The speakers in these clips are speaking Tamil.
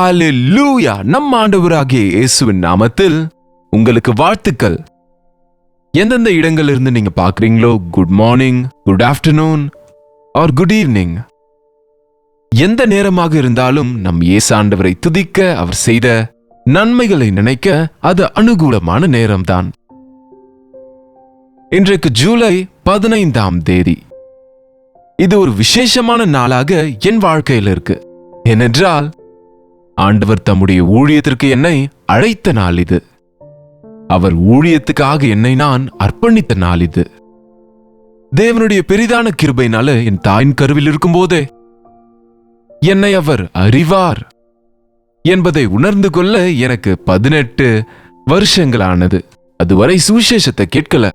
ஹalleluya! நம் ஆண்டவராகிய இயேசுவின் நாமத்தில் உங்களுக்கு வாழ்த்துக்கள். எந்தெந்த இடங்களிலிருந்து நீங்க பார்க்குறீங்களோ, good morning, good afternoon or good evening. எந்த நேரமாக இருந்தாலும் நம் இயேசு ஆண்டவரை துதிக்க, அவர் செய்த நன்மைகளை நினைக்க அது அனுகூலமான நேரம்தான். இன்றைக்கு ஜூலை 15ஆம் தேதி. இது ஒரு விசேஷமான நாளாக என் வாழ்க்கையில் இருக்கு. ஏனென்றால் ஆண்டவர் தம்முடைய ஊழியத்திற்கு என்னை அழைத்த நாள் இது. அவர் ஊழியத்துக்காக என்னை நான் அர்ப்பணித்த நாள் இது. தேவனுடைய பெரிதான கிருபையினால என் தாயின் கருவில் இருக்கும் போதே என்னை அவர் அறிவார் என்பதை உணர்ந்து கொள்ள எனக்கு 18 வருஷங்களானது. அதுவரை சுவிசேஷத்தை கேட்கல.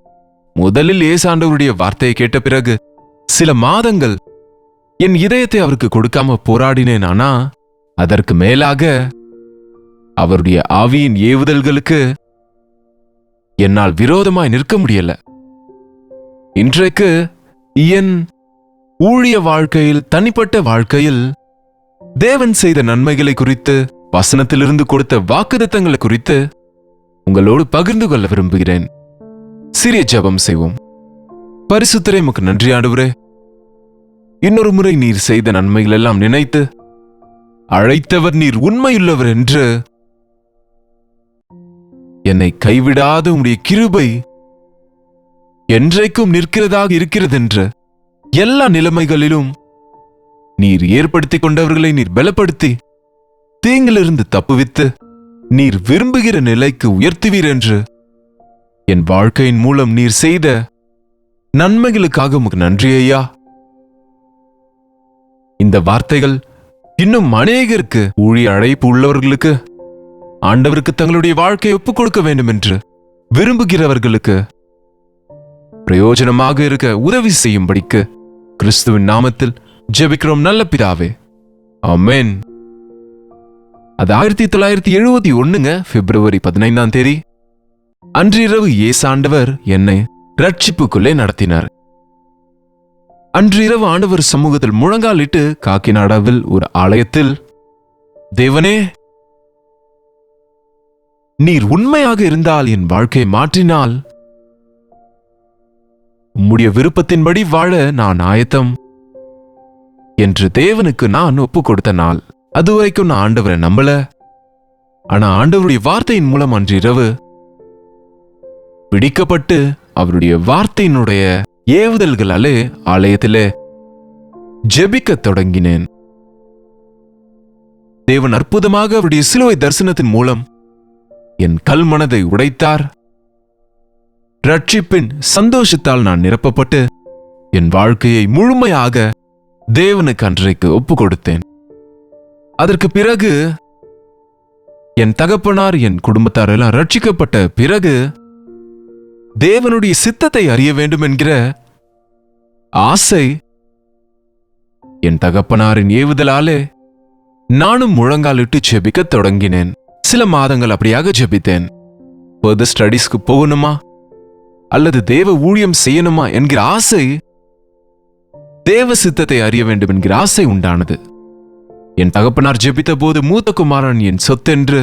முதலில் இயேசாண்டவருடைய வார்த்தையை கேட்ட பிறகு சில மாதங்கள் என் இதயத்தை அவருக்கு கொடுக்காம போராடினேன். ஆனா அதற்கு மேலாக அவருடைய ஆவியின் ஏவுதல்களுக்கு என்னால் விரோதமாய் நிற்க முடியல. இன்றைக்கு என் ஊழிய வாழ்க்கையில், தனிப்பட்ட வாழ்க்கையில் தேவன் செய்த நன்மைகளை குறித்து, வசனத்திலிருந்து கொடுத்த வாக்குத்தத்தங்களை குறித்து உங்களோடு பகிர்ந்து கொள்ள விரும்புகிறேன். சிறிய ஜெபம் செய்வோம். பரிசுத்தரே, உமக்கு நன்றி ஆண்டவரே. இன்னொரு முறை நீர் செய்த நன்மைகள் எல்லாம் நினைத்து, அழைத்தவர் நீர் உண்மையுள்ளவர் என்று, என்னை கைவிடாத உம்முடைய கிருபை என்றைக்கும் நிற்கிறதாக இருக்கிறதென்று, எல்லா நிலைமைகளிலும் நீர் ஏற்படுத்திக் கொண்டவர்களை நீர் பலப்படுத்தி தீங்கிலிருந்து தப்புவித்து நீர் விரும்புகிற நிலைக்கு உயர்த்துவீர் என்று, என் வாழ்க்கையின் மூலம் நீர் செய்த நன்மைகளுக்காக உமக்கு நன்றி ஐயா. இந்த வார்த்தைகள் இன்னும் அநேகருக்கு, ஊழிய அழைப்பு உள்ளவர்களுக்கு, ஆண்டவருக்கு தங்களுடைய வாழ்க்கையை ஒப்புக் கொடுக்க வேண்டும் என்று விரும்புகிறவர்களுக்கு பிரயோஜனமாக இருக்க உதவி செய்யும்படிக்கு கிறிஸ்துவின் நாமத்தில் ஜெபிக்கிறோம் நல்ல பிதாவே, ஆமென். அது 1971 பிப்ரவரி 15ஆம் தேதி அன்றிரவு இயேசாண்டவர் என்னை ரட்சிப்புக்குள்ளே நடத்தினார். அன்றிரவு ஆண்டவர் சமூகத்தில் முழங்காலிட்டு காக்கிநாடாவில் ஒரு ஆலயத்தில், தேவனே, நீர் உண்மையாக இருந்தால், என் வாழ்க்கையை மாற்றினால், உம்முடைய விருப்பத்தின்படி வாழ நான் ஆயத்தம் என்று தேவனுக்கு நான் ஒப்புக் கொடுத்த நாள். அதுவரைக்கும் நான் ஆண்டவரை நம்பல. ஆனா ஆண்டவருடைய வார்த்தையின் மூலம் அன்றிரவு பிடிக்கப்பட்டு அவருடைய வார்த்தையினுடைய ஏவுதல்களாலே ஆலயத்திலே ஜெபிக்க தொடங்கினேன். தேவன் அற்புதமாக அவருடைய சிலுவை தரிசனத்தின் மூலம் என் கல் மனதை உடைத்தார். ரட்சிப்பின் சந்தோஷத்தால் நான் நிரப்பப்பட்டு என் வாழ்க்கையை முழுமையாக தேவனுக்கு அன்றைக்கு ஒப்புக் கொடுத்தேன். அதற்கு பிறகு என் தகப்பனார், என் குடும்பத்தார் எல்லாம் ரட்சிக்கப்பட்ட பிறகு தேவனுடைய சித்தத்தை அறிய வேண்டும் என்கிற ஆசை என் தகப்பனாரின் ஏவுதலாலே நானும் முழங்காலிட்டு ஜெபிக்க தொடங்கினேன். சில மாதங்கள் அப்படியாக ஜெபித்தேன். ஃபர்தர் ஸ்டடீஸ்க்கு போகணுமா அல்லது தேவ ஊழியம் செய்யணுமா என்கிற ஆசை, தேவ சித்தத்தை அறிய வேண்டும் என்கிற ஆசை உண்டானது. என் தகப்பனார் ஜெபித்த போது மூத்த குமாரன் என் சொத்தென்று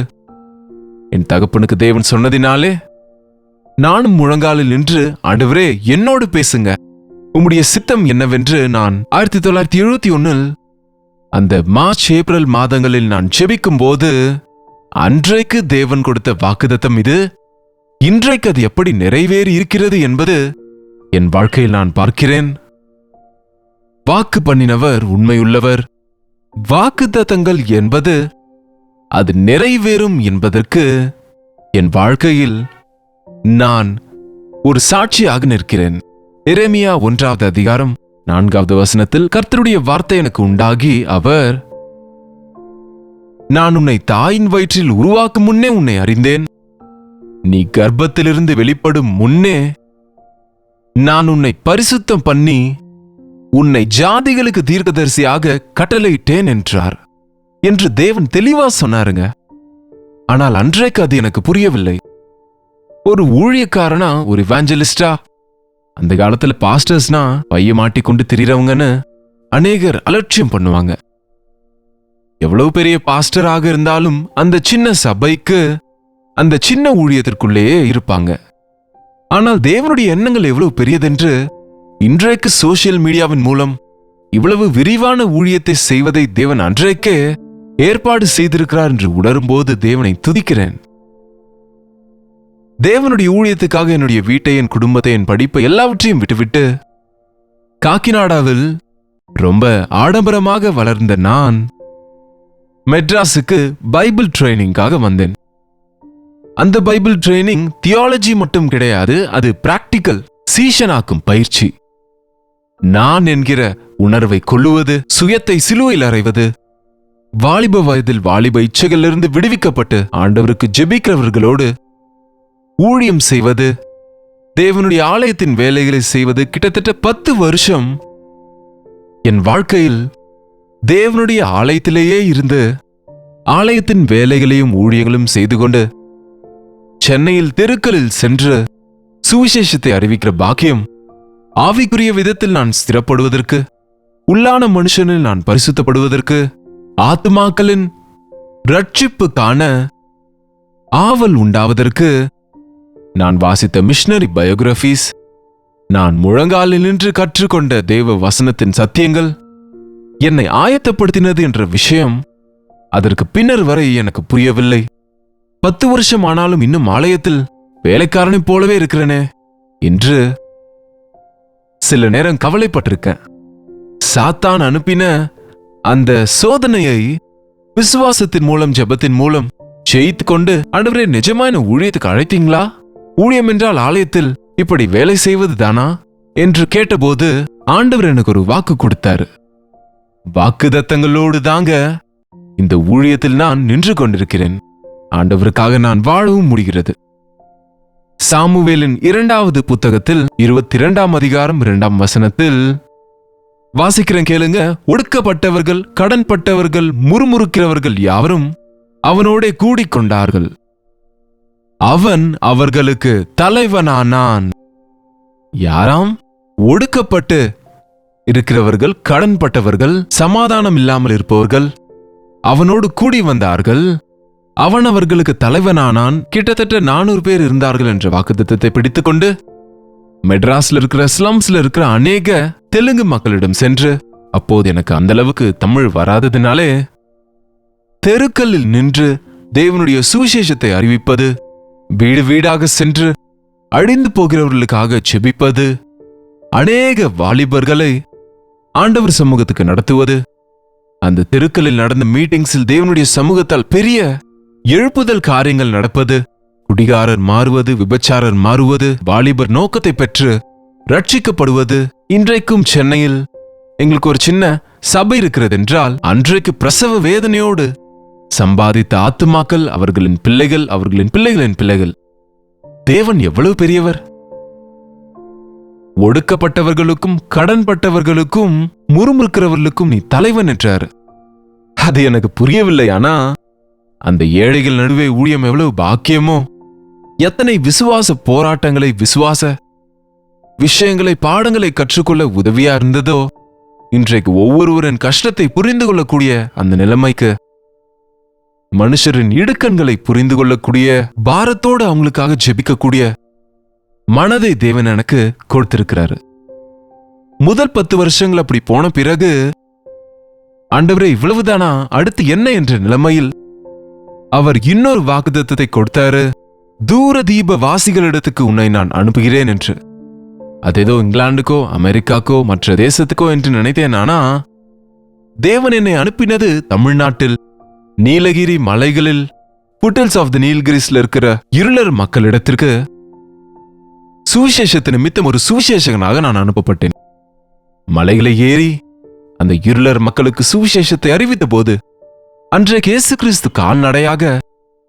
என் தகப்பனுக்கு தேவன் சொன்னதினாலே நானும் முழங்காலில் நின்று, ஆண்டவரே என்னோடு பேசுங்க, உம்முடைய சித்தம் என்னவென்று நான் 1971 அந்த மார்ச் ஏப்ரல் மாதங்களில் நான் ஜெபிக்கும் போது அன்றைக்கு தேவன் கொடுத்த வாக்குத்தத்தம் இது. இன்றைக்கு அது எப்படி நிறைவேறி இருக்கிறது என்பது என் வாழ்க்கையில் நான் பார்க்கிறேன். வாக்கு பண்ணினவர் உண்மையுள்ளவர். வாக்குத்தத்தங்கள் என்பது அது நிறைவேறும் என்பதற்கு என் வாழ்க்கையில் நான் ஒரு சாட்சியாக நிற்கிறேன். எரேமியா 1ஆவது அதிகாரம் 4ஆவது வசனத்தில் கர்த்தருடைய வார்த்தை எனக்கு உண்டாகி, அவர், நான் உன்னை தாயின் வயிற்றில் உருவாக்கும் முன்னே உன்னை அறிந்தேன், நீ கர்ப்பத்திலிருந்து வெளிப்படும் முன்னே நான் உன்னை பரிசுத்தம் பண்ணி உன்னை ஜாதிகளுக்கு தீர்க்கதரிசியாக கட்டளையிட்டேன் என்றார் என்று தேவன் தெளிவா சொன்னாருங்க. ஆனால் அன்றைக்கு அது எனக்கு புரியவில்லை. ஒரு ஊழியக்காரனா, ஒரு இவாஞ்சலிஸ்டா, அந்த காலத்துல பாஸ்டர்ஸ்னா பைய மாட்டிக்கொண்டு திரியறவங்கன்னு அநேகர் அலட்சியம் பண்ணுவாங்க. எவ்வளவு பெரிய பாஸ்டராக இருந்தாலும் அந்த சின்ன சபைக்கு, அந்த சின்ன ஊழியத்திற்குள்ளேயே இருப்பாங்க. ஆனால் தேவனுடைய எண்ணங்கள் எவ்வளவு பெரியதென்று இன்றைக்கு சோசியல் மீடியாவின் மூலம் இவ்வளவு விரிவான ஊழியத்தை செய்வதை தேவன் அன்றைக்கே ஏற்பாடு செய்திருக்கிறார் என்று உணரும்போது தேவனை துதிக்கிறேன். தேவனுடைய ஊழியத்துக்காக என்னுடைய வீட்டை, என் குடும்பத்தை, என் படிப்பை எல்லாவற்றையும் விட்டுவிட்டு காக்கிநாடாவில் ரொம்ப ஆடம்பரமாக வளர்ந்த நான் மெட்ராஸுக்கு பைபிள் ட்ரைனிங்காக வந்தேன். அந்த பைபிள் ட்ரைனிங் தியாலஜி மட்டும் கிடையாது, அது பிராக்டிக்கல், சீஷனாக்கும் பயிற்சி. நான் என்கிற உணர்வை கொள்ளுவது, சுயத்தை சிலுவையில் அறைவது, வாலிப வயதில் வாலிப இச்சைகளிலிருந்து விடுவிக்கப்பட்டு ஆண்டவருக்கு ஜெபிக்கிறவர்களோடு ஊழியம் செய்வது, தேவனுடைய ஆலயத்தின் வேலைகளை செய்வது, கிட்டத்தட்ட 10 வருஷம் என் வாழ்க்கையில் தேவனுடைய ஆலயத்திலேயே இருந்து ஆலயத்தின் வேலைகளையும் ஊழியங்களும் செய்து கொண்டு சென்னையில் தெருக்களில் சென்று சுவிசேஷத்தை அறிவிக்கிற பாக்கியம், ஆவிக்குரிய விதத்தில் நான் ஸ்திரப்படுவதற்கு, உள்ளான மனுஷனில் நான் பரிசுத்தப்படுவதற்கு, ஆத்துமாக்களின் ரட்சிப்புக்கான ஆவல் உண்டாவதற்கு நான் வாசித்த மிஷனரி பயோகிராபிஸ், நான் முழங்காலில் நின்று கற்றுக்கொண்ட தேவ வசனத்தின் சத்தியங்கள் என்னை ஆயத்தப்படுத்தினது என்ற விஷயம் அதற்கு பின்னர் வரை எனக்கு புரியவில்லை. 10 வருஷம் ஆனாலும் இன்னும் ஆலயத்தில் வேலைக்காரனை போலவே இருக்கிறேனே என்று சில நேரம் கவலைப்பட்டிருக்கேன். சாத்தான் அனுப்பின அந்த சோதனையை விசுவாசத்தின் மூலம், ஜெபத்தின் மூலம் ஜெயித்து கொண்டு, ஆண்டவரே நிஜமான ஊழியத்துக்கு அழைத்தீங்களா? ஊழியம் என்றால் ஆலயத்தில் இப்படி வேலை செய்வது தானா என்று கேட்டபோது ஆண்டவர் எனக்கு ஒரு வாக்கு கொடுத்தாரு. வாக்குதத்தங்களோடு தாங்க இந்த ஊழியத்தில் நான் நின்று கொண்டிருக்கிறேன். ஆண்டவருக்காக நான் வாழவும் முடிகிறது. சாமுவேலின் 2வது புத்தகத்தில் 22ஆம் அதிகாரம் 2ஆம் வசனத்தில் வாசிக்கிறேன், கேளுங்க. ஒடுக்கப்பட்டவர்கள், கடன்பட்டவர்கள், முறுமுறுக்கிறவர்கள் யாவரும் அவனோடே கூடிக்கொண்டார்கள். அவன் அவர்களுக்கு தலைவனானான். யாராம்? ஒடுக்கப்பட்டு இருக்கிறவர்கள், கடன்பட்டவர்கள், சமாதானம் இல்லாமல் இருப்பவர்கள் அவனோடு கூடி வந்தார்கள். அவன் அவர்களுக்கு தலைவனானான். கிட்டத்தட்ட 400 பேர் இருந்தார்கள் என்ற வாக்குத்தத்தத்தை பிடித்துக்கொண்டு மெட்ராஸ்ல இருக்கிற ஸ்லம்ஸ்ல இருக்கிற அநேக தெலுங்கு மக்களிடம் சென்று, அப்போது எனக்கு அந்த அளவுக்கு தமிழ் வராததினாலே தெருக்களில் நின்று தேவனுடைய சுவிசேஷத்தை அறிவிப்பது, வீடு வீடாக சென்று அழிந்து போகிறவர்களுக்காக செபிப்பது, அநேக வாலிபர்களை ஆண்டவர் சமூகத்துக்கு நடத்துவது, அந்த தெருக்களில் நடந்த மீட்டிங்ஸில் தேவனுடைய சமூகத்தால் பெரிய எழுப்புதல் காரியங்கள் நடப்பது, குடிகாரர் மாறுவது, விபச்சாரர் மாறுவது, வாலிபர் நோக்கத்தை பெற்று ரட்சிக்கப்படுவது. இன்றைக்கும் சென்னையில் எங்களுக்கு ஒரு சின்ன சபை இருக்கிறது என்றால், அன்றைக்கு பிரசவ வேதனையோடு சம்பாதித்த ஆத்துமாக்கள், அவர்களின் பிள்ளைகள், அவர்களின் பிள்ளைகளின் பிள்ளைகள். தேவன் எவ்வளவு பெரியவர்! ஒடுக்கப்பட்டவர்களுக்கும், கடன்பட்டவர்களுக்கும், முறுமுறுக்கிறவர்களுக்கும் நீ தலைவன் என்றார். அது எனக்கு புரியவில்லை. ஆனா அந்த ஏழைகள் நடுவே ஊழியம் எவ்வளவு பாக்கியமோ! எத்தனை விசுவாச போராட்டங்களை, விசுவாச விஷயங்களை, பாடங்களை கற்றுக்கொள்ள உதவியா இருந்ததோ, இன்றைக்கு ஒவ்வொருவரின் கஷ்டத்தை புரிந்து கொள்ளக்கூடிய அந்த நிலைமைக்கு, மனுஷரின் இடுக்கண்களை புரிந்து கொள்ளக்கூடிய, பாரத்தோடு அவங்களுக்காக ஜெபிக்கக்கூடிய மனதை தேவன் எனக்கு கொடுத்திருக்கிறாரு. முதல் 10 வருஷங்கள் அப்படி போன பிறகு, ஆண்டவரே இவ்வளவுதானா, அடுத்து என்ன என்ற நிலைமையில் அவர் இன்னொரு வாக்குத்தத்தத்தை கொடுத்தாரு. தூர தீப வாசிகளிடத்துக்கு உன்னை நான் அனுப்புகிறேன் என்று. அதேதோ இங்கிலாந்துக்கோ, அமெரிக்காக்கோ, மற்ற தேசத்துக்கோ என்று நினைத்தேன். ஆனா தேவன் என்னை அனுப்பினது தமிழ்நாட்டில் நீலகிரி மலைகளில், புட்டல்ஸ் ஆஃப் தி நீல்கிரிஸ்ல இருக்கிற இருளர் மக்களிடத்திற்கு சுவிசேஷத்து நிமித்தம் ஒரு சுவிசேஷகனாக நான் அனுப்பப்பட்டேன். மலைகளை ஏறி அந்த இருளர் மக்களுக்கு சுவிசேஷத்தை அறிவித்த போது, அன்றைக்கு இயேசு கிறிஸ்து கால்நடையாக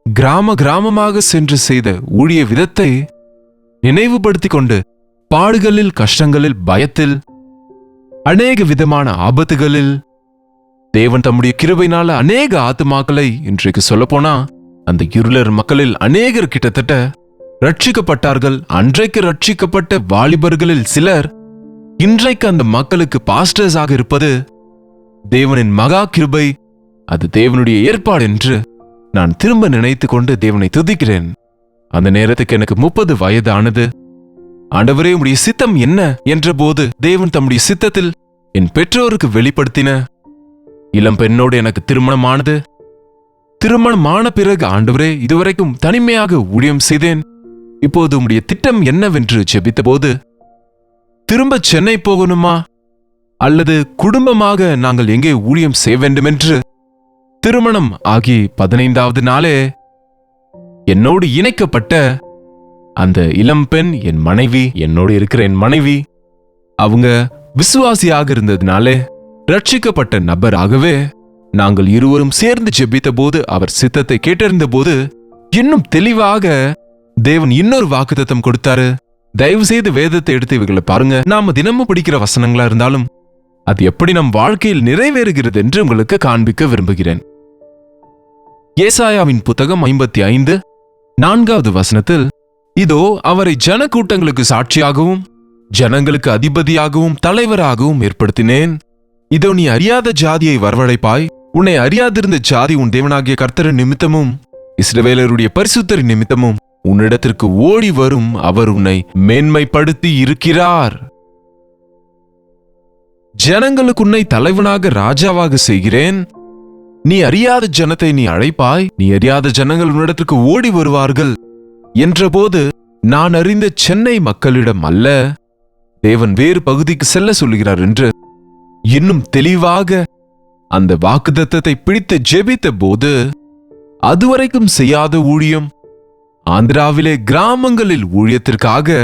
கிராம கிராமமாக சென்று செய்த ஊழிய விதத்தை நினைவுபடுத்திக் கொண்டு, பாடுகளில், கஷ்டங்களில், பயத்தில், அநேக விதமான ஆபத்துகளில் தேவன் தம்முடைய கிருபையினால அநேக ஆத்துமாக்களை, இன்றைக்கு சொல்லப்போனா அந்த இருளர் மக்களில் அநேகர் கிட்டத்தட்ட ரட்சிக்கப்பட்டார்கள். அன்றைக்கு ரட்சிக்கப்பட்ட வாலிபர்களில் சிலர் இன்றைக்கு அந்த மக்களுக்கு பாஸ்டர்ஸாக இருப்பது தேவனின் மகா கிருபை, அது தேவனுடைய ஏற்பாடு என்று நான் திரும்ப நினைத்து கொண்டு தேவனை துதிக்கிறேன். அந்த நேரத்துக்கு எனக்கு 30 வயதானது. ஆண்டவரே, உம்முடைய சித்தம் என்ன என்ற போது தேவன் தம்முடைய சித்தத்தில் என் பெற்றோருக்கு வெளிப்படுத்தின இளம் பெண்ணோடு எனக்கு திருமணமானது. திருமணமான பிறகு, ஆண்டவரே, இதுவரைக்கும் தனிமையாக ஊழியம் செய்தேன். இப்போது உம்முடைய திட்டம் என்னவென்று ஜெபித்த போது, திரும்ப சென்னை போகணுமா அல்லது குடும்பமாக நாங்கள் எங்கே ஊழியம் செய்ய வேண்டுமென்று, திருமணம் ஆகி 15வது நாளே என்னோடு இணைக்கப்பட்ட அந்த இளம்பெண் என் மனைவி, என்னோடு இருக்கிற என் மனைவி, அவங்க விசுவாசியாக இருந்ததுனாலே ரட்சிக்கப்பட்ட நபராகவே நாங்கள் இருவரும் சேர்ந்து ஜெபித்த போது, அவர் சித்தத்தை கேட்டறிந்த போது இன்னும் தெளிவாக தேவன் இன்னொரு வாக்குத்தத்தம் கொடுத்தாரு. தயவு செய்து வேதத்தை எடுத்து இவர்களை பாருங்க. நாம தினமும் படிக்கிற வசனங்களா இருந்தாலும் அது எப்படி நம் வாழ்க்கையில் நிறைவேறுகிறது என்று உங்களுக்கு காண்பிக்க விரும்புகிறேன். ஏசாயாவின் புத்தகம் 55:4வது வசனத்தில், இதோ அவரை ஜன கூட்டங்களுக்கு சாட்சியாகவும் ஜனங்களுக்கு அதிபதியாகவும் தலைவராகவும் ஏற்படுத்தினேன். இதோ நீ அறியாத ஜாதியை வரவழைப்பாய். உன்னை அறியாதிருந்த ஜாதி உன் தேவனாகிய கர்த்தரின் நிமித்தமும் இஸ்ரவேலருடைய பரிசுத்தரின் நிமித்தமும் உன்னிடத்திற்கு ஓடி வரும். அவர் உன்னை மேன்மைப்படுத்தி இருக்கிறார். ஜனங்களுக்கு உன்னை தலைவனாக ராஜாவாக செய்கிறேன். நீ அறியாத ஜனத்தை நீ அழைப்பாய். நீ அறியாத ஜனங்கள் உன்னிடத்திற்கு ஓடி வருவார்கள் என்றபோது, நான் அறிந்த சென்னை மக்களிடம் அல்ல, தேவன் வேறு பகுதிக்கு செல்ல சொல்கிறார் என்று இன்னும் தெளிவாக அந்த வாக்குத்தத்தத்தை பிடித்து ஜெபித்த போது, அதுவரைக்கும் செய்யாத ஊழியம், ஆந்திராவிலே கிராமங்களில் ஊழியத்திற்காக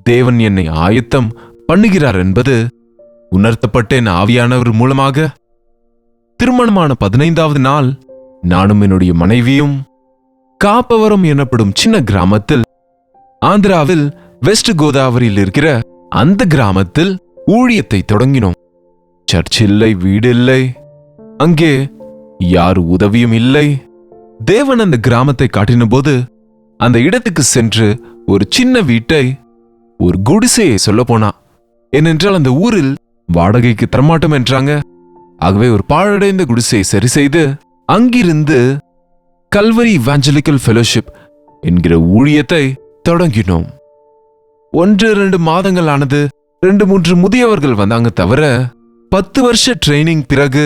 தேவன் என்னை ஆயத்தம் பண்ணுகிறார் என்பது உணர்த்தப்பட்டேன் ஆவியானவர் மூலமாக. திருமணமான 15வது நாள் நானும் என்னுடைய மனைவியும் காப்பவரம் எனப்படும் சின்ன கிராமத்தில், ஆந்திராவில் வெஸ்ட் கோதாவரியில் இருக்கிற அந்த கிராமத்தில் ஊழியத்தை தொடங்கினோம். சர்ச் இல்லை, வீடு இல்லை, அங்கே யார் உதவியும் இல்லை. தேவன் அந்த கிராமத்தை காட்டின போது அந்த இடத்துக்கு சென்று ஒரு சின்ன வீட்டை, ஒரு குடிசையை சொல்ல போனா, ஏனென்றால் அந்த ஊரில் வாடகைக்கு தரமாட்டோம் என்றாங்க. ஆகவே ஒரு பாழடைந்த குடிசையை சரி செய்து அங்கிருந்து கல்வரி இவாஞ்சலிக்கல் ஃபெலோஷிப் என்கிற ஊழியத்தை தொடங்கினோம். 1-2 மாதங்கள் ஆனது. 2-3 முதியவர்கள் வந்தாங்க தவிர 10 வருஷ ட்ரைனிங் பிறகு,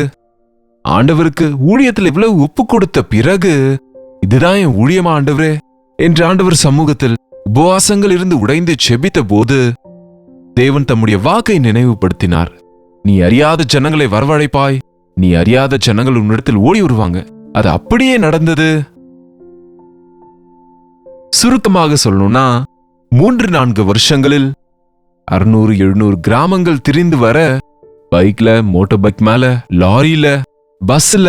ஆண்டவருக்கு ஊழியத்தில் இவ்வளவு ஒப்பு கொடுத்த பிறகு, இதுதான் என் ஊழியமா ஆண்டவரே என்று ஆண்டவர் சமூகத்தில் உபவாசங்கள் இருந்து உடைந்து செபித்த போது தேவன் தம்முடைய வாக்கை நினைவுபடுத்தினார். நீ அறியாத ஜனங்களை வரவழைப்பாய். நீ அறியாத ஜனங்கள் உன்னிடத்தில் ஓடி வருவாங்க. அது அப்படியே நடந்தது. சுருக்கமாக சொல்லணும்னா, 3-4 வருஷங்களில் 600-700 கிராமங்கள் திரிந்து வர, பைக்ல, மோட்டார் பைக் மேல, லாரியில, பஸ்ல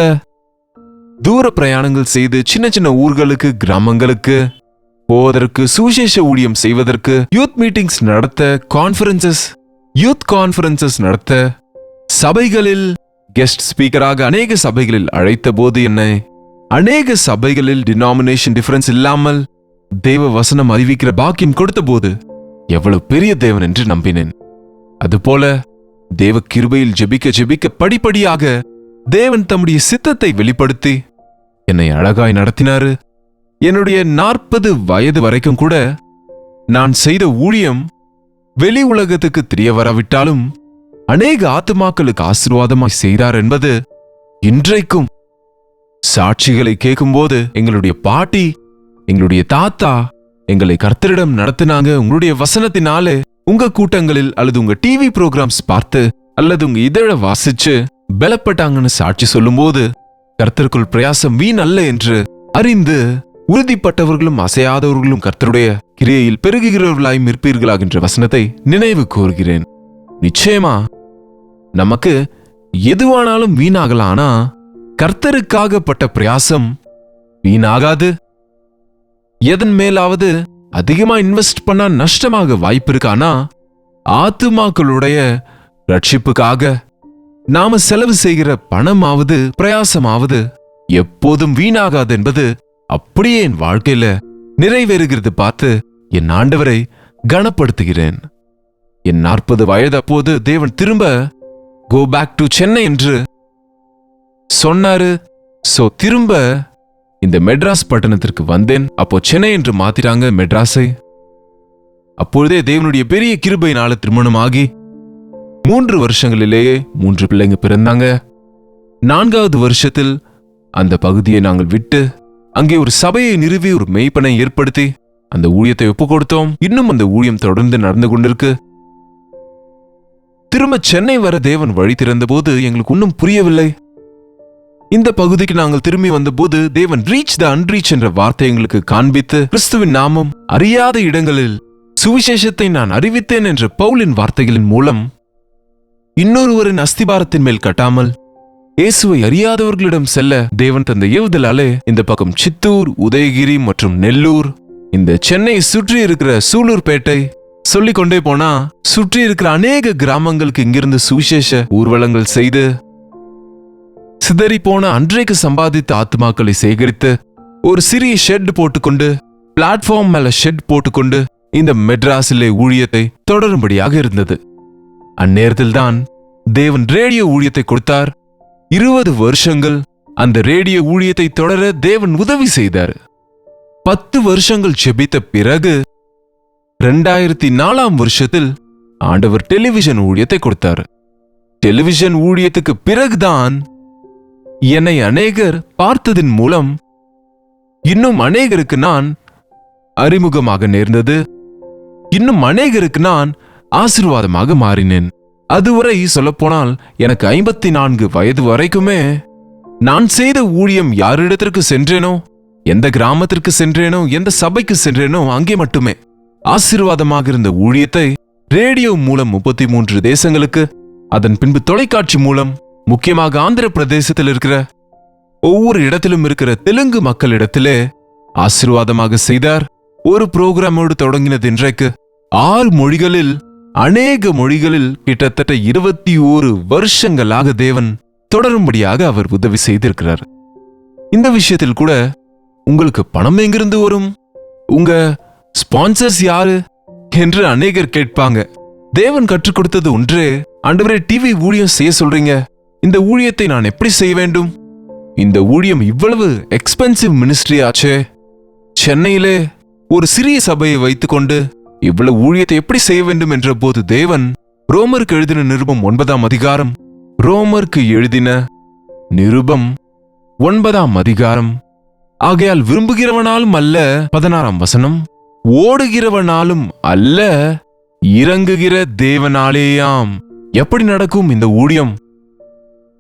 தூர பிரயாணங்கள் செய்து சின்ன சின்ன ஊர்களுக்கு, கிராமங்களுக்கு போவதற்கு, சுவிசேஷ ஊழியம் செய்வதற்கு, யூத் மீட்டிங்ஸ் நடத்த, யூத் கான்ஃபரன்சஸ் நடத்த, சபைகளில் கெஸ்ட் ஸ்பீக்கராக அநேக சபைகளில் அழைத்த போது என்னை அநேக சபைகளில் டினாமினேஷன் டிஃபரன்ஸ் இல்லாமல் தேவ வசனம் அறிவிக்கிற பாக்கியம் கொடுத்த போது எவ்வளவு பெரிய தேவன் என்று நம்பினேன். அதுபோல தேவ கிருபையில் ஜெபிக்க ஜெபிக்க படிப்படியாக தேவன் தம்முடைய சித்தத்தை வெளிப்படுத்தி என்னை அழகாய் நடத்தினாரு. என்னுடைய 40 வயது வரைக்கும் கூட நான் செய்த ஊழியம் வெளி உலகத்துக்கு தெரிய வரவிட்டாலும் அநேக ஆத்துமாக்களுக்கு ஆசீர்வாதமாய் செய்தார் என்பது இன்றைக்கும் சாட்சிகளை கேட்கும்போது, எங்களுடைய பாட்டி, எங்களுடைய தாத்தா எங்களை கர்த்தரிடம் நடத்தினாங்க, உங்களுடைய வசனத்தினாலே உங்க கூட்டங்களில் அல்லது உங்க டிவி ப்ரோக்ராம்ஸ் பார்த்து அல்லது உங்க இதழ வாசிச்சு பலப்பட்டாங்கன்னு சாட்சி சொல்லும் போது, கர்த்தருக்குள் பிரயாசம் வீண் அல்ல என்று அறிந்து உறுதிப்பட்டவர்களும் அசையாதவர்களும் கர்த்தருடைய கிரியையில் பெருகுகிறவர்களாய் இருப்பீர்களாக என்ற வசனத்தை நினைவு கூறுகிறேன். நிச்சயமா நமக்கு எதுவானாலும் வீணாகலானா கர்த்தருக்காகப்பட்ட பிரயாசம் வீணாகாது. எதன் மேலாவது அதிகமா இன்வெஸ்ட் பண்ணா நஷ்டமாக வாய்ப்பு இருக்கானா, ஆத்துமாக்களுடைய ரட்சிப்புக்காக நாம செலவு செய்கிற பணமாவது பிரயாசமாவது எப்போதும் வீணாகாது என்பது அப்படியே என் வாழ்க்கையில நிறைவேறுகிறது பார்த்து என் ஆண்டவரை கனப்படுத்துகிறேன். என் 40 வயது அப்போது தேவன் திரும்ப கோ பேக் டு சென்னை என்று சொன்னாரு. சோ திரும்ப இந்த மெட்ராஸ் பட்டணத்திற்கு வந்தேன். அப்போ சென்னை என்று மாத்திட்டாங்க மெட்ராஸை. அப்பொழுதே தேவனுடைய பெரிய கிருபையினால திருமணமாகி 3 வருஷங்களிலேயே 3 பிள்ளைங்க பிறந்தாங்க. 4வது வருஷத்தில் அந்த பகுதியை நாங்கள் விட்டு அங்கே ஒரு சபையை நிறுவி ஒரு மெய்ப்பனை ஏற்படுத்தி அந்த ஊழியத்தை ஒப்பு கொடுத்தோம். இன்னும் அந்த ஊழியம் தொடர்ந்து நடந்து கொண்டிருக்கு. திரும்ப சென்னை வர தேவன் வழி திறந்த போது எங்களுக்கு இன்னும் புரியவில்லை. இந்த பகுதிக்கு நாங்கள் திரும்பி வந்தபோது தேவன் ரீச் த அன்ரீச் என்ற வார்த்தை எங்களுக்கு காண்பித்து, கிறிஸ்துவின் நாமம் அறியாத இடங்களில் சுவிசேஷத்தை நான் அறிவித்தேன் என்ற பவுலின் வார்த்தைகளின் மூலம் இன்னொருவரின் அஸ்திபாரத்தின் மேல் கட்டாமல் இயேசுவை அறியாதவர்களிடம் செல்ல தேவன் தந்த ஏவுதலாலே இந்த பக்கம் சித்தூர், உதயகிரி மற்றும் நெல்லூர், இந்த சென்னை சுற்றி இருக்கிற சூலூர்பேட்டை சொல்லிக்கொண்டே போனா சுற்றி இருக்கிற அநேக கிராமங்களுக்கு இங்கிருந்து சுவிசேஷ ஊர்வலங்கள் செய்து சிதறி போன அன்றைக்கு சம்பாதித்த ஆத்மாக்களை சேகரித்து ஒரு சிறிய ஷெட் போட்டுக்கொண்டு, பிளாட்ஃபார்ம் மேல ஷெட் போட்டுக்கொண்டு இந்த மெட்ராஸிலே ஊழியத்தை தொடரும்படியாக இருந்தது. அந்நேரத்தில் தான் தேவன் ரேடியோ ஊழியத்தை கொடுத்தார். 20 வருஷங்கள் அந்த ரேடியோ ஊழியத்தை தொடர தேவன் உதவி செய்தார். 10 வருஷங்கள் ஜெபித்த பிறகு 2004ஆம் வருஷத்தில் ஆண்டவர் டெலிவிஷன் ஊழியத்தை கொடுத்தார். டெலிவிஷன் ஊழியத்துக்கு பிறகுதான் என்னை அநேகர் பார்த்ததின் மூலம் இன்னும் அநேகருக்கு நான் அறிமுகமாக நேர்ந்தது. இன்னும் அநேகருக்கு நான் ஆசீர்வாதமாக மாறினேன். அதுவரை சொல்லப்போனால் எனக்கு 54 வயது வரைக்குமே நான் செய்த ஊழியம் யாரிடத்திற்கு சென்றேனோ, எந்த கிராமத்திற்கு சென்றேனோ, எந்த சபைக்கு சென்றேனோ அங்கே மட்டுமே ஆசீர்வாதமாக இருந்த ஊழியத்தை ரேடியோ மூலம் 33 தேசங்களுக்கு, அதன் பின்பு தொலைக்காட்சி மூலம் முக்கியமாக ஆந்திர பிரதேசத்தில் இருக்கிற ஒவ்வொரு இடத்திலும் இருக்கிற தெலுங்கு மக்களிடத்திலே ஆசீர்வாதமாக செய்தார். ஒரு புரோகிராமோடு தொடங்கினது இன்றைக்கு 6 மொழிகளில், அநேக மொழிகளில் கிட்டத்தட்ட 21 வருஷங்களாக தேவன் தொடரும்படியாக அவர் உதவி செய்திருக்கிறார். இந்த விஷயத்தில் கூட உங்களுக்கு பணம் எங்கிருந்து வரும், உங்க ஸ்பான்சர்ஸ் யாரு என்று அநேகர் கேட்பாங்க. தேவன் கற்றுக் கொடுத்தது ஒன்றே, ஆண்டவரே டிவி ஊழியம் செய்ய சொல்றீங்க, இந்த ஊழியத்தை நான் எப்படி செய்ய வேண்டும்? இந்த ஊழியம் இவ்வளவு எக்ஸ்பென்சிவ் மினிஸ்ட்ரி ஆச்சே, சென்னையிலே ஒரு சிறிய சபையை வைத்துக்கொண்டு இவ்வளவு ஊழியத்தை எப்படி செய்ய வேண்டும் என்ற போது தேவன் ரோமருக்கு எழுதின நிருபம் 9ஆம் அதிகாரம், ரோமருக்கு எழுதின நிருபம் 9ஆம் அதிகாரம், ஆகையால் விரும்புகிறவனாலும் அல்ல 16ஆம் வசனம், ஓடுகிறவனாலும் அல்ல இறங்குகிற தேவனாலேயாம். எப்படி நடக்கும் இந்த ஊழியம்?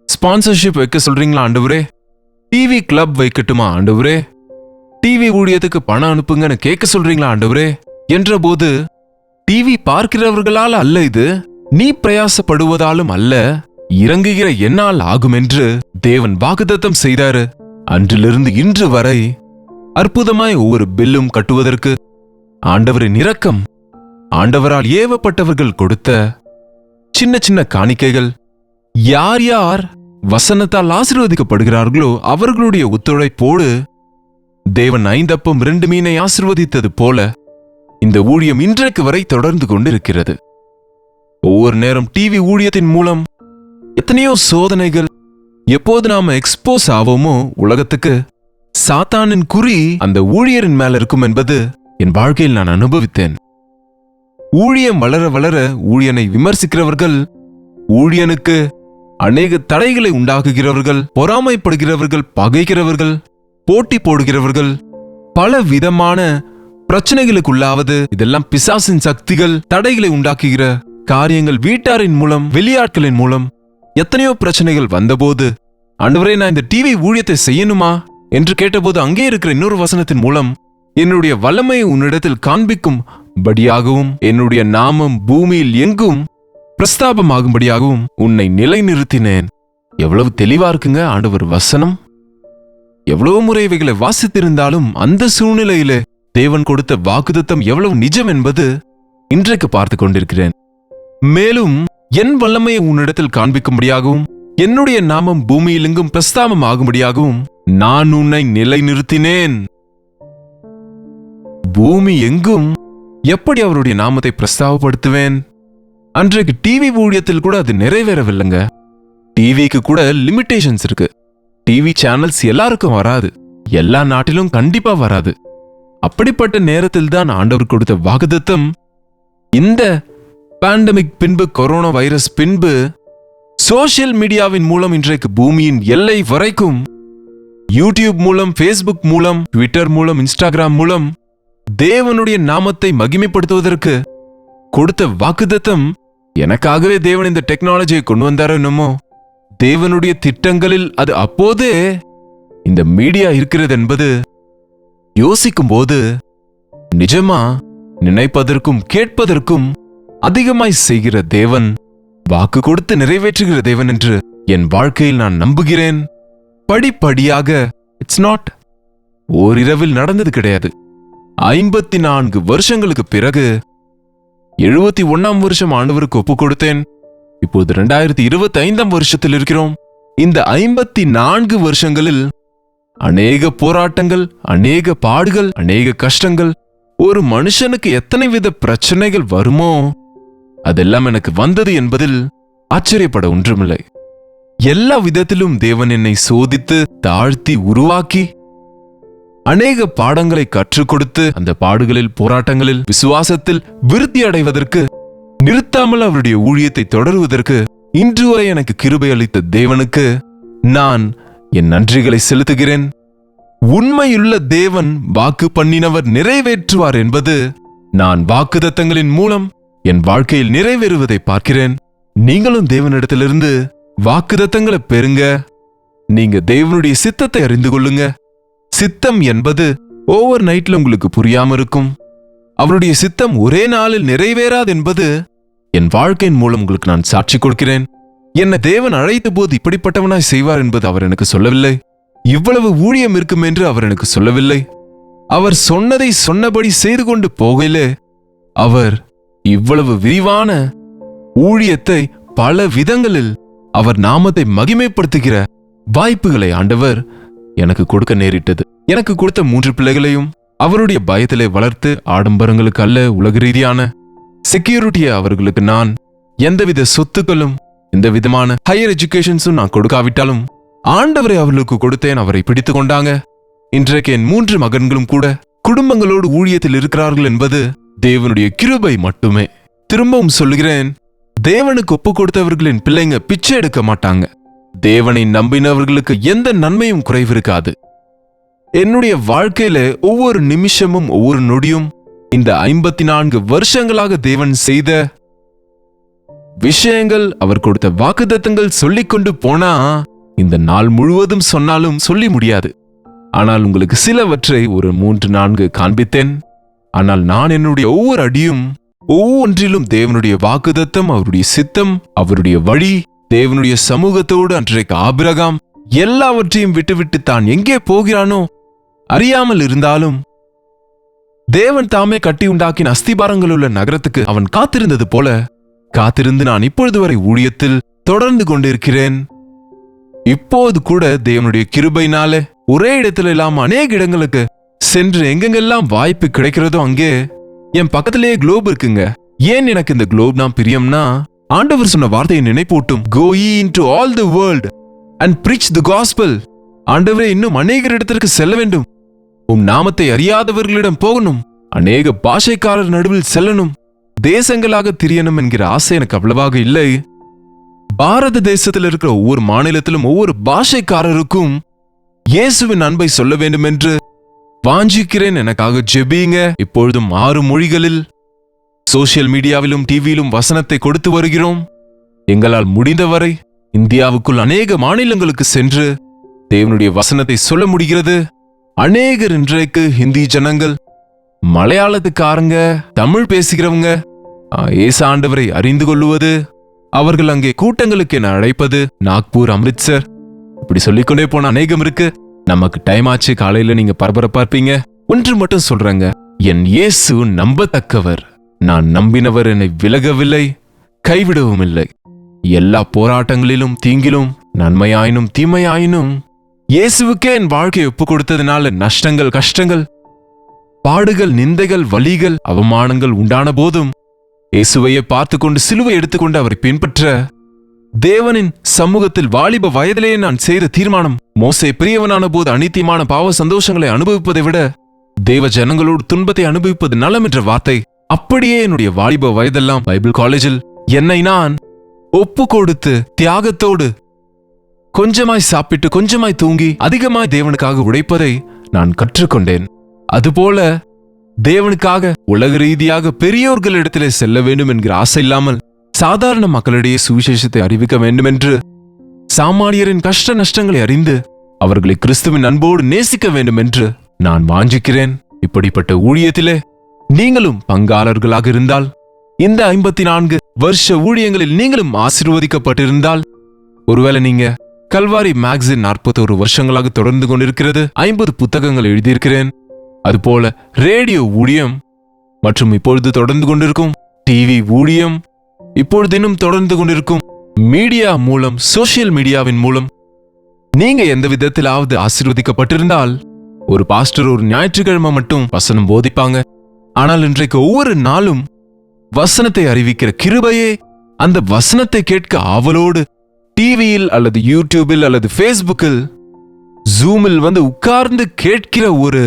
ஸ்பான்சர்ஷிப் வைக்க சொல்றீங்களா ஆண்டவரே? டிவி கிளப் வைக்கட்டுமா ஆண்டவரே? டிவி ஊழியத்துக்கு பணம் அனுப்புங்கன்னு கேட்க சொல்றீங்களா ஆண்டவரே என்ற போது, டிவி பார்க்கிறவர்களால் அல்ல, இது நீ பிரயாசப்படுவதாலும் அல்ல, இறங்குகிற என்னால் ஆகும் என்று தேவன் வாக்குத்தத்தம் செய்தாரு. அன்றிலிருந்து இன்று வரை அற்புதமாய் ஒவ்வொரு பில்லும் கட்டுவதற்கு ஆண்டவரின் இரக்கம், ஆண்டவரால் ஏவப்பட்டவர்கள் கொடுத்த சின்ன சின்ன காணிக்கைகள், யார் யார் வசனத்தால் ஆசீர்வதிக்கப்படுகிறார்களோ அவர்களுடைய ஒத்துழைப்போடு தேவன் 5 அப்பம் 2 மீனை ஆசீர்வதித்தது போல இந்த ஊழியம் இன்றைக்கு வரை தொடர்ந்து கொண்டு இருக்கிறது. ஒவ்வொரு நேரம் டிவி ஊழியத்தின் மூலம் எத்தனையோ சோதனைகள், எப்போது நாம எக்ஸ்போஸ் ஆவோமோ உலகத்துக்கு, சாத்தானின் குறி அந்த ஊழியரின் மேல இருக்கும் என்பது என் வாழ்க்கையில் நான் அனுபவித்தேன். ஊழியம் வளர வளர ஊழியனை விமர்சிக்கிறவர்கள், ஊழியனுக்கு அநேக தடைகளை உண்டாக்குகிறவர்கள், பொறாமைப்படுகிறவர்கள், பகைக்கிறவர்கள், போட்டி போடுகிறவர்கள், பல விதமான பிரச்சனைகளுக்குள்ளாவது, இதெல்லாம் பிசாசின் சக்திகள் தடைகளை உண்டாக்குகிற காரியங்கள், வீட்டாரின் மூலம், வெளியாட்களின் மூலம் எத்தனையோ பிரச்சனைகள் வந்தபோது, ஆண்டவரே நான் இந்த டிவி ஊழியத்தை செய்யணுமா என்று கேட்டபோது, அங்கே இருக்கிற இன்னொரு வசனத்தின் மூலம் என்னுடைய வல்லமையை உன்னிடத்தில் காண்பிக்கும் படியாகவும், என்னுடைய நாமம் பூமியில் எங்கும் பிரஸ்தாபமாகும்படியாகவும் உன்னை நிலைநிறுத்தினேன். எவ்வளவு தெளிவா இருக்குங்க ஆண்டவர் வசனம். எவ்வளவு முறை இவைகளை வாசித்திருந்தாலும் அந்த சூழ்நிலையிலே தேவன் கொடுத்த வாக்குத்தத்தம் எவ்வளவு நிஜம் என்பது இன்றைக்கு பார்த்து கொண்டிருக்கிறேன். மேலும் என் வல்லமையை உன்னிடத்தில் காண்பிக்கும்படியாகவும், என்னுடைய நாமம் பூமியில் எங்கும் பிரஸ்தாபம் ஆகும்படியாகவும் நான் உன்னை நிலைநிறுத்தினேன். பூமி எங்கும் எப்படி அவருடைய நாமத்தை பிரஸ்தாபப்படுத்துவேன்? அன்றைக்கு டிவி ஊழியத்தில் கூட அது நிறைவேறவில்லைங்க. டிவிக்கு கூட லிமிட்டேஷன்ஸ் இருக்கு. டிவி சேனல்ஸ் எல்லாருக்கும் வராது, எல்லா நாட்டிலும் கண்டிப்பா வராது. அப்படிப்பட்ட நேரத்தில் தான் ஆண்டவர் கொடுத்த வாக்குத்தத்தம், இந்த பேண்டமிக் பின்பு, கொரோனா வைரஸ் பின்பு, சோசியல் மீடியாவின் மூலம் இன்றைக்கு பூமியின் எல்லை வரைக்கும், யூடியூப் மூலம், ஃபேஸ்புக் மூலம், ட்விட்டர் மூலம், இன்ஸ்டாகிராம் மூலம் தேவனுடைய நாமத்தை மகிமைப்படுத்துவதற்கு கொடுத்த வாக்குத்தத்தம், எனக்காகவே தேவன் இந்த டெக்னாலஜியை கொண்டு வந்தாரோ என்னமோ, தேவனுடைய திட்டங்களில் அது அப்போதே இந்த மீடியா இருக்கிறது என்பது யோசிக்கும் போது நிஜமா நினைப்பதற்கும் கேட்பதற்கும் அதிகமாய் செய்கிற தேவன், வாக்கு கொடுத்து நிறைவேற்றுகிற தேவன் என்று என் வாழ்க்கையில் நான் நம்புகிறேன். படிப்படியாக, இட்ஸ் நாட் ஓரிரவில் நடந்தது கிடையாது. 54 வருஷங்களுக்கு பிறகு 71ஆம் வருஷம் ஆண்டவருக்கு ஒப்பு கொடுத்தேன். இப்போது 2025ஆம் வருஷத்தில் இருக்கிறோம். இந்த 54 வருஷங்களில் அநேக போராட்டங்கள், அநேக பாடுகள், அநேக கஷ்டங்கள், ஒரு மனுஷனுக்கு எத்தனை வித பிரச்சனைகள் வருமோ அதெல்லாம் எனக்கு வந்தது என்பதில் ஆச்சரியப்பட ஒன்றுமில்லை. எல்லா விதத்திலும் தேவன் என்னை சோதித்து, தாழ்த்தி, உருவாக்கி அநேக பாடங்களை கற்றுக் கொடுத்து, அந்த பாடுகளில், போராட்டங்களில், விசுவாசத்தில் விருத்தி அடைவதற்கு, நிறுத்தாமல் அவருடைய ஊழியத்தை தொடருவதற்கு இன்று வரை எனக்கு கிருபை அளித்த தேவனுக்கு நான் என் நன்றிகளை செலுத்துகிறேன். உண்மையுள்ள தேவன் வாக்கு பண்ணினவர் நிறைவேற்றுவார் என்பது நான் வாக்குத்தத்தங்களின் மூலம் என் வாழ்க்கையில் நிறைவேறுவதை பார்க்கிறேன். நீங்களும் தேவனிடத்திலிருந்து வாக்குத்தத்தங்களை பெறுங்க. நீங்க தேவனுடைய சித்தத்தை அறிந்து கொள்ளுங்க. சித்தம் என்பது ஓவர் நைட்ல உங்களுக்கு புரியாம இருக்கும். அவருடைய சித்தம் ஒரே நாளில் நிறைவேறாது என்பது என் வாழ்க்கையின் மூலம் உங்களுக்கு நான் சாட்சி கொடுக்கிறேன். என்னை தேவன் அழைத்த போது இப்படிப்பட்டவனாய் செய்வார் என்பது அவர் எனக்கு சொல்லவில்லை. இவ்வளவு ஊழியம் இருக்கும் என்று அவர் எனக்கு சொல்லவில்லை. அவர் சொன்னதை சொன்னபடி செய்து கொண்டு போகையிலே அவர் இவ்வளவு விரிவான ஊழியத்தை பல விதங்களில் அவர் நாமத்தை மகிமைப்படுத்துகிற வாய்ப்புகளை ஆண்டவர் எனக்கு கொடுக்க நேரிட்டது. எனக்கு கொடுத்த 3 பிள்ளைகளையும் அவருடைய பயத்திலே வளர்த்து, ஆடம்பரங்களுக்கு அல்ல, உலக ரீதியான செக்யூரிட்டியை அவர்களுக்கு நான் எந்தவித சொத்துக்களும், எந்த விதமான ஹையர் எஜுகேஷன்ஸும் நான் கொடுக்காவிட்டாலும் ஆண்டவரை அவர்களுக்கு கொடுத்தேன். அவரை பிடித்து கொண்டாங்க. இன்றைக்கு என் 3 மகன்களும் கூட குடும்பங்களோடு ஊழியத்தில் இருக்கிறார்கள் என்பது தேவனுடைய கிருபை மட்டுமே. திரும்பவும் சொல்லுகிறேன், தேவனுக்கு ஒப்பு கொடுத்தவர்களின் பிள்ளைங்க பிச்சை எடுக்க மாட்டாங்க. தேவனை நம்பினவர்களுக்கு எந்த நன்மையும் குறைவிருக்காது. என்னுடைய வாழ்க்கையில ஒவ்வொரு நிமிஷமும், ஒவ்வொரு நொடியும், இந்த 54 வருஷங்களாக தேவன் செய்த விஷயங்கள், அவர் கொடுத்த வாக்குத்தத்தங்கள் சொல்லிக்கொண்டு போனா இந்த நாள் முழுவதும் சொன்னாலும் சொல்லி முடியாது. ஆனால் உங்களுக்கு சிலவற்றை ஒரு 3-4 காண்பித்தேன். ஆனால் நான் என்னுடைய ஒவ்வொரு அடியும், ஒவ்வொன்றிலும் தேவனுடைய வாக்குத்தத்தம், அவருடைய சித்தம், அவருடைய வழி, தேவனுடைய சமூகத்தோடு அன்றைக்கு ஆபிரகாம் எல்லாவற்றையும் விட்டுவிட்டு தான் எங்கே போகிறானோ அறியாமல் இருந்தாலும் தேவன் தாமே கட்டி உண்டாக்கின அஸ்திபாரங்கள் உள்ள நகரத்துக்கு அவன் காத்திருந்தது போல காத்திருந்து நான் இப்பொழுது வரை ஊழியத்தில் தொடர்ந்து கொண்டிருக்கிறேன். இப்போது கூட தேவனுடைய கிருபையினாலே ஒரே இடத்துல இல்லாம அநேக இடங்களுக்கு சென்று எங்கெங்கெல்லாம் வாய்ப்பு கிடைக்கிறதோ அங்கே என் பக்கத்திலேயே குளோப் இருக்குங்க. ஏன் எனக்கு இந்த குளோப் நான் பிரியம்னா, ஆண்டவர் சொன்ன வார்த்தையை நினைப்பூட்டும். Go ye into all the world and preach the gospel. ஆண்டவரே, இன்னும் அநேகர் இடத்திற்கு செல்ல வேண்டும். உம் நாமத்தை அறியாதவர்களிடம் போகணும். அநேக பாஷைக்காரர் நடுவில் செல்லணும். தேசங்களாக திரியணும் என்கிற ஆசை எனக்கு அவ்வளவாக இல்லை. பாரத தேசத்தில் இருக்கிற ஒவ்வொரு மாநிலத்திலும் ஒவ்வொரு பாஷைக்காரருக்கும் இயேசுவின் அன்பை சொல்ல வேண்டும் என்று வாஞ்சிக்கிறேன். எனக்காக ஜெபிங்க. இப்பொழுதும் 6 மொழிகளில் சோசியல் மீடியாவிலும் டிவியிலும் வசனத்தை கொடுத்து வருகிறோம். எங்களால் முடிந்தவரை இந்தியாவுக்குள் அநேக மாநிலங்களுக்கு சென்று தேவனுடைய வசனத்தை சொல்ல முடிகிறது. அநேகர் இன்றைக்கு ஹிந்தி ஜனங்கள், மலையாளத்துக்காரங்க, தமிழ் பேசுகிறவங்க இயேசு ஆண்டவரை அறிந்து கொள்ளுவது, அவர்கள் அங்கே கூட்டங்களுக்கு என அழைப்பது, நாக்பூர், அம்ரித்சர், இப்படி சொல்லிக்கொண்டே போன அநேகம் இருக்கு. நமக்கு டைம் ஆச்சு. காலையில நீங்க பரபரப்பா இருப்பீங்க. ஒன்று மட்டும் சொல்றாங்க, என் இயேசு நம்பத்தக்கவர். நான் நம்பினவர் என்னை விலகவில்லை, கைவிடவும் இல்லை. எல்லா போராட்டங்களிலும், தீங்கிலும், நன்மையாயினும் தீமையாயினும் இயேசுவுக்கே என் வாழ்க்கையை ஒப்பு கொடுத்ததுனால நஷ்டங்கள், கஷ்டங்கள், பாடுகள், நிந்தைகள், வலிகள், அவமானங்கள் உண்டான போதும் இயேசுவையே பார்த்து கொண்டு சிலுவை எடுத்துக்கொண்டு அவரை பின்பற்ற தேவனின் சமூகத்தில் வாலிப வயதிலேயே நான் செய்த தீர்மானம், மோசே பெரியவனான போது அநித்தியமான பாவ சந்தோஷங்களை அனுபவிப்பதை விட தேவ ஜனங்களோடு துன்பத்தை அனுபவிப்பது நலம் என்ற வார்த்தை அப்படியே என்னுடைய வாலிப வயதெல்லாம் பைபிள் காலேஜில் என்னை நான் ஒப்பு கொடுத்து தியாகத்தோடு கொஞ்சமாய் சாப்பிட்டு கொஞ்சமாய் தூங்கி அதிகமாய் தேவனுக்காக உழைப்பதை நான் கற்றுக்கொண்டேன். அதுபோல தேவனுக்காக உலக ரீதியாக பெரியோர்களிடத்திலே செல்ல வேண்டும் என்கிற ஆசை இல்லாமல் சாதாரண மக்களிடையே சுவிசேஷத்தை அறிவிக்க வேண்டும் என்று, சாமானியரின் கஷ்ட நஷ்டங்களை அறிந்து அவர்களை கிறிஸ்துவின் அன்போடு நேசிக்க வேண்டும் என்று நான் வாஞ்சிக்கிறேன். இப்படிப்பட்ட ஊழியத்திலே நீங்களும் பங்காளர்களாக இருந்தால், இந்த 54 வருஷ ஊழியங்களில் நீங்களும் ஆசீர்வதிக்கப்பட்டிருந்தால், ஒருவேளை நீங்க கல்வாரி மேகசின் 41 வருஷங்களாக தொடர்ந்து கொண்டிருக்கிறது, 50 புத்தகங்கள் எழுதியிருக்கிறேன், அதுபோல ரேடியோ ஊழியம் மற்றும் இப்பொழுது தொடர்ந்து கொண்டிருக்கும் டிவி ஊழியம், இப்பொழுது இன்னும் தொடர்ந்து கொண்டிருக்கும் மீடியா மூலம், சோசியல் மீடியாவின் மூலம் நீங்க எந்த விதத்திலாவது ஆசீர்வதிக்கப்பட்டிருந்தால், ஒரு பாஸ்டர் ஒரு ஞாயிற்றுக்கிழமை மட்டும் வசனம் போதிப்பாங்க. ஆனால் இன்றைக்கு ஒவ்வொரு நாளும் வசனத்தை அறிவிக்கிற கிருபையே, அந்த வசனத்தை கேட்க ஆவலோடு டிவியில் அல்லது யூடியூபில் அல்லது ஃபேஸ்புக்கில் ஜூமில் வந்து உட்கார்ந்து கேட்கிற ஒரு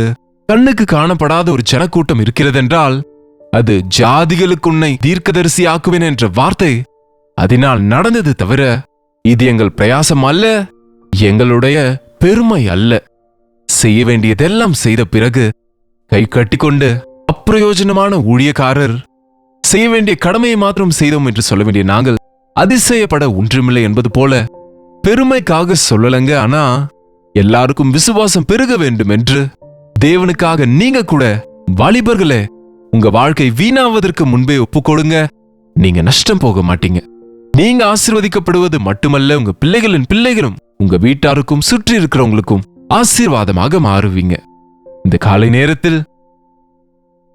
கண்ணுக்கு காணப்படாத ஒரு ஜனக்கூட்டம் இருக்கிறதென்றால், அது ஜாதிகளுக்கு உன்னை தீர்க்கதரிசி ஆக்குவேன் என்ற வார்த்தை அதனால் நடந்தது தவிர இது எங்கள் பிரயாசம் அல்ல, எங்களுடைய பெருமை அல்ல. செய்ய வேண்டியதெல்லாம் செய்த பிறகு கை கட்டிக்கொண்டு அப்பிரயோஜனமான ஊழியக்காரர், செய்ய வேண்டிய கடமையை மாத்திரம் செய்தோம் என்று சொல்ல வேண்டிய நாங்கள் அதிசயப்பட ஒன்றுமில்லை என்பது போல பெருமைக்காக சொல்லலங்க. ஆனா எல்லாருக்கும் விசுவாசம் பெருக வேண்டும் என்று தேவனுக்காக நீங்க கூட வாலிபர்களே, உங்க வாழ்க்கை வீணாவதற்கு முன்பே ஒப்புக்கொடுங்க. நீங்க நஷ்டம் போக மாட்டீங்க. நீங்க ஆசீர்வதிக்கப்படுவது மட்டுமல்ல, உங்க பிள்ளைகளின் பிள்ளைகளும் உங்க வீட்டாருக்கும் சுற்றி இருக்கிறவங்களுக்கும் ஆசீர்வாதமாக மாறுவீங்க. இந்த காலை நேரத்தில்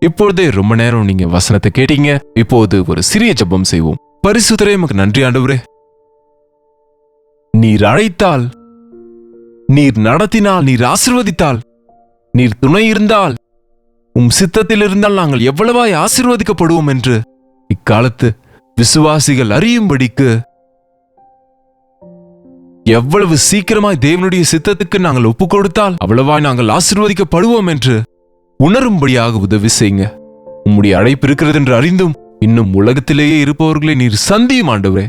இப்பொழுதே ரொம்ப நேரம் நீங்க வசனத்தை கேட்டீங்க. இப்போது ஒரு சிறிய ஜெபம் செய்வோம். பரிசுத்தரே, உமக்கு நன்றி ஆண்டவரே. நீர் அழைத்தால், நீர் நடத்தினால், நீர் ஆசீர்வதித்தால், நீர் துணை இருந்தால், சித்தத்தில் இருந்தால் நாங்கள் எவ்வளவாய் ஆசீர்வதிக்கப்படுவோம் என்று இக்காலத்து விசுவாசிகள் அறியும்படிக்கு, எவ்வளவு சீக்கிரமாய் தேவனுடைய சித்தத்துக்கு நாங்கள் ஒப்புக் கொடுத்தால் அவ்வளவாய் நாங்கள் ஆசீர்வதிக்கப்படுவோம் என்று உணரும்படியாக உதவி செய்யுங்க. உம்முடைய அழைப்பு இருக்கிறது என்று அறிந்தும் இன்னும் உலகத்திலேயே இருப்பவர்களை நீர் சந்தியும் ஆண்டவரே.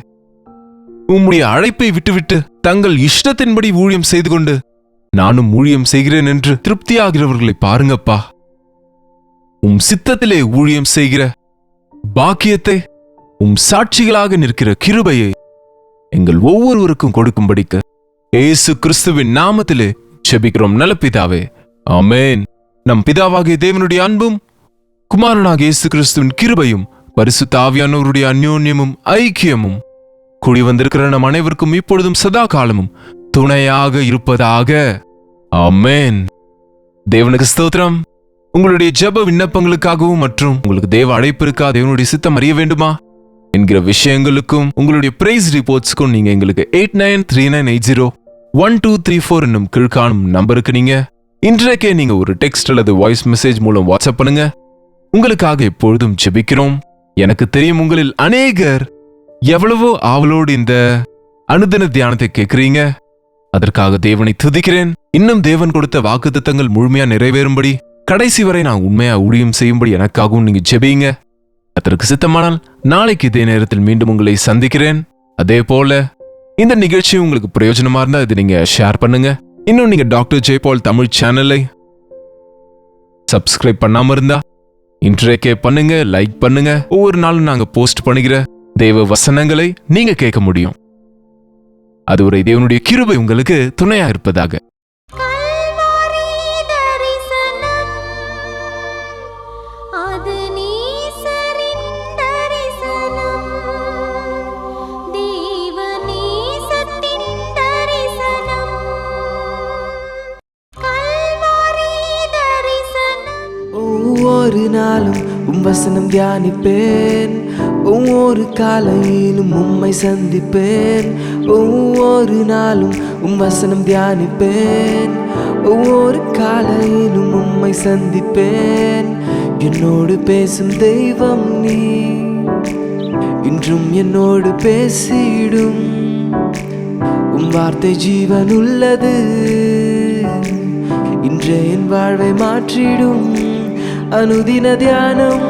உம்முடைய அழைப்பை விட்டுவிட்டு தங்கள் இஷ்டத்தின்படி ஊழியம் செய்து கொண்டு நானும் ஊழியம் செய்கிறேன் என்று திருப்தியாகிறவர்களை பாருங்கப்பா. சித்தத்திலே ஊழியம் செய்கிற பாக்கியத்தை, சாட்சிகளாக நிற்கிற கிருபையை எங்கள் ஒவ்வொருவருக்கும் கொடுக்கும்படிக்கு இயேசு கிறிஸ்துவின் நாமத்திலே ஜெபிக்கிறோம் நல்ல பிதாவே, ஆமென். நம் பிதாவாகிய தேவனுடைய அன்பும் குமாரனாகிய இயேசு கிறிஸ்துவின் கிருபையும் பரிசுத்த ஆவியானவருடைய அந்யோன்யமும் ஐக்கியமும் கூடி வந்திருக்கிற நம் அனைவருக்கும் இப்பொழுதும் சதா காலமும் துணையாக இருப்பதாக, ஆமென். தேவனுக்கு ஸ்தோத்திரம். உங்களுடைய ஜெப விண்ணப்பங்களுக்காகவும் மற்றும் உங்களுக்கு தேவ அழைப்பு இருக்கா, தேவனுடைய சித்தம் அறிய வேண்டுமா என்கிற விஷயங்களுக்கும் உங்களுடைய பிரைஸ் ரிப்போர்ட்ஸ்க்கும் நீங்க எங்களுக்கு 8939801234 என்னும் கீழ்காணும் நம்பருக்கு நீங்க இன்றைக்கே நீங்க ஒரு டெக்ஸ்ட் அல்லது வாய்ஸ் மெசேஜ் மூலம் வாட்ஸ்அப் பண்ணுங்க. உங்களுக்காக எப்பொழுதும் ஜெபிக்கிறோம். எனக்கு தெரியும் உங்களில் அநேகர் எவ்வளவோ ஆவலோடு இந்த அனுதின தியானத்தை கேட்கிறீங்க. அதற்காக தேவனை துதிக்கிறேன். இன்னும் தேவன் கொடுத்த வாக்குத்தத்தங்கள் முழுமையா நிறைவேறும்படி கடைசி வரை நான் உண்மையா ஊழியம் செய்யும்படி எனக்காகவும் நீங்க ஜெபிங்க. அதற்கு சித்தமானால் நாளைக்கு இதே நேரத்தில் மீண்டும் உங்களை சந்திக்கிறேன். அதே போல இந்த நிகழ்ச்சி உங்களுக்கு பிரயோஜனமா இருந்தா இது நீங்க ஷேர் பண்ணுங்க. இன்னும் நீங்க டாக்டர் ஜெயபால் தமிழ் சேனலை சப்ஸ்கிரைப் பண்ணாம இருந்தா இன்றைக்கே பண்ணுங்க, லைக் பண்ணுங்க. ஒவ்வொரு நாளும் நாங்க போஸ்ட் பண்ணுகிற தேவ வசனங்களை நீங்க கேட்க முடியும். அதுவரை தேவனுடைய கிருபை உங்களுக்கு துணையா இருப்பதாக. ஒவ்வொரு நாளும் வசனம் தியானிப்பேன், ஒவ்வொரு காலையிலும் உம்மை சந்திப்பேன். ஒவ்வொரு நாளும் வசனம் தியானிப்பேன், ஒவ்வொரு காலையிலும் உம்மை சந்திப்பேன். என்னோடு பேசும் தெய்வம் நீ, இன்றும் என்னோடு பேசிடும். உம் வார்த்தை ஜீவன் உள்ளது. இன்றே என் வாழ்வை மாற்றிடும் அனுதின தியானம்.